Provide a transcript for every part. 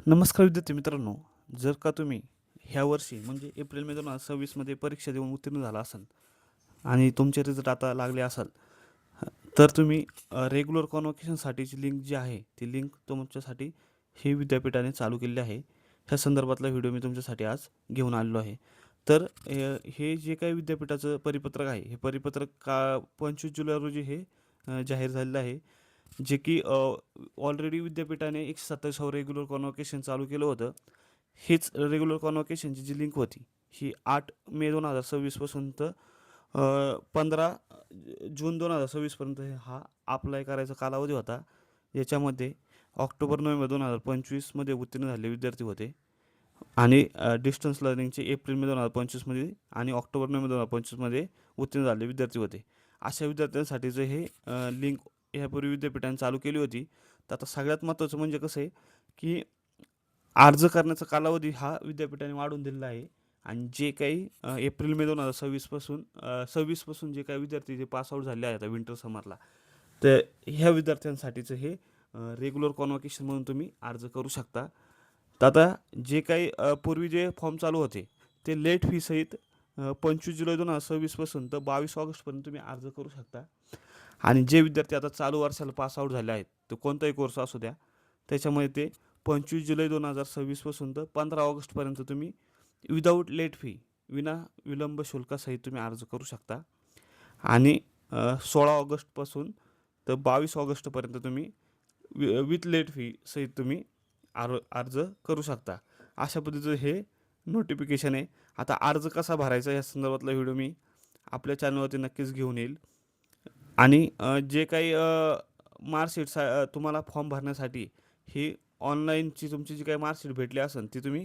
नमस्कार विद्यार्थी मित्रांनो, जर का तुम्ही ह्या वर्षी म्हणजे एप्रिल मे 2026 मध्ये परीक्षा देऊन उत्तीर्ण झाला असाल आणि तुमचे रिझल्ट आता लागले असाल, तर तुम्ही रेग्युलर कॉन्व्होकेशनसाठीची लिंक जी आहे ती लिंक तुमच्यासाठी हे विद्यापीठाने चालू केलेली आहे. ह्या संदर्भातला व्हिडिओ मी तुमच्यासाठी आज घेऊन आलेलो आहे. तर हे जे काही विद्यापीठाचं परिपत्रक आहे, हे परिपत्रक 25 जुलै रोजी हे जाहीर झालेलं आहे. जे की ऑलरेडी विद्यापीठाने 127 रेग्युलर कॉन्व्होकेशन चालू केलं होतं. हेच रेग्युलर कॉन्व्होकेशनची जी लिंक होती, ही 8 मे 2026 पासून तर 15 जून 2026 पर्यंत हा अप्लाय करायचा कालावधी होता. याच्यामध्ये ऑक्टोबर-नोव्हेंबर 2025 मध्ये उत्तीर्ण झालेले विद्यार्थी होते आणि डिस्टन्स लर्निंगचे एप्रिल-मे 2025 मध्ये आणि ऑक्टोबर-नोव्हेंबर 2025 मध्ये उत्तीर्ण झालेले विद्यार्थी होते. अशा विद्यार्थ्यांसाठीचं हे लिंक यापूर्वी विद्यापीठाने चालू केली होती. तर आता सगळ्यात महत्त्वाचं म्हणजे कसं आहे, की अर्ज करण्याचा कालावधी हा विद्यापीठाने वाढवून दिलेला आहे आणि जे काही एप्रिल मे 2026 पासून 26 पासून जे काही विद्यार्थी जे पास आउट झाले आहेत विंटर समरला, तर ह्या विद्यार्थ्यांसाठीचं हे रेग्युलर कॉन्व्होकेशन म्हणून तुम्ही अर्ज करू शकता. तर आता जे काही पूर्वी जे फॉर्म चालू होते ते लेट फी सहित 25 जुलै 2026 पासून तर 22 ऑगस्टपर्यंत तुम्ही अर्ज करू शकता. आणि जे विद्यार्थी आता चालू वर्षाला पास आउट झाले आहेत, तो कोणताही कोर्स असू द्या, त्याच्यामुळे ते 25 जुलै 2026 पासून तर 15 ऑगस्टपर्यंत तुम्ही विदाऊट लेट फी, विना विलंब शुल्कासहित तुम्ही अर्ज करू शकता. आणि 16 ऑगस्टपासून तर 22 ऑगस्टपर्यंत तुम्ही विथ लेट फी सहित तुम्ही अर्ज करू शकता. अशा पद्धतीचं हे नोटिफिकेशन आहे. आता अर्ज कसा भरायचा या संदर्भातला व्हिडिओ मी आपल्या चॅनलवरती नक्कीच घेऊन येईल. आणि जे काही मार्कशीट तुम्हाला फॉर्म भरण्यासाठी ही ऑनलाईनची तुमची जी काही मार्कशीट भेटली असेल ती तुम्ही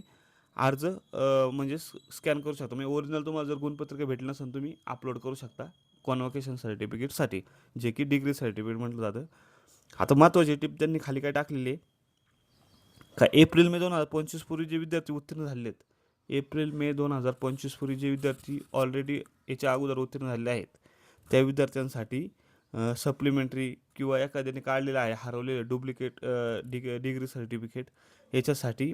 अर्ज म्हणजे स्कॅन करू शकता. म्हणजे ओरिजिनल तुम्हाला जर गुणपत्रिका भेटली नसेल तुम्ही अपलोड करू शकता कॉन्व्होकेशन सर्टिफिकेटसाठी, जे की डिग्री सर्टिफिकेट म्हटलं जातं. आता महत्त्वाची टिप त्यांनी खाली काय टाकलेली आहे का, एप्रिल मे 2025 पूर्वी जे विद्यार्थी उत्तीर्ण झालेले आहेत, एप्रिल मे 2025 पूर्वी जे विद्यार्थी ऑलरेडी याच्या अगोदर उत्तीर्ण झालेले आहेत, त्या विद्यार्थ्यांसाठी सप्लिमेंटरी किंवा एखाद्याने काढलेलं आहे हरवलेलं डुप्लिकेट डिग्री सर्टिफिकेट, याच्यासाठी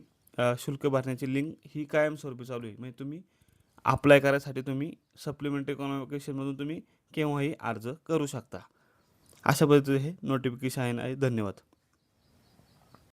शुल्क भरण्याची लिंक ही कायमस्वरूपी चालू आहे. म्हणजे तुम्ही अप्लाय करायसाठी तुम्ही सप्लिमेंटरी कॉन्व्होकेशनमधून तुम्ही केव्हाही अर्ज करू शकता. अशा पद्धतीचे हे नोटिफिकेशन आहे. धन्यवाद.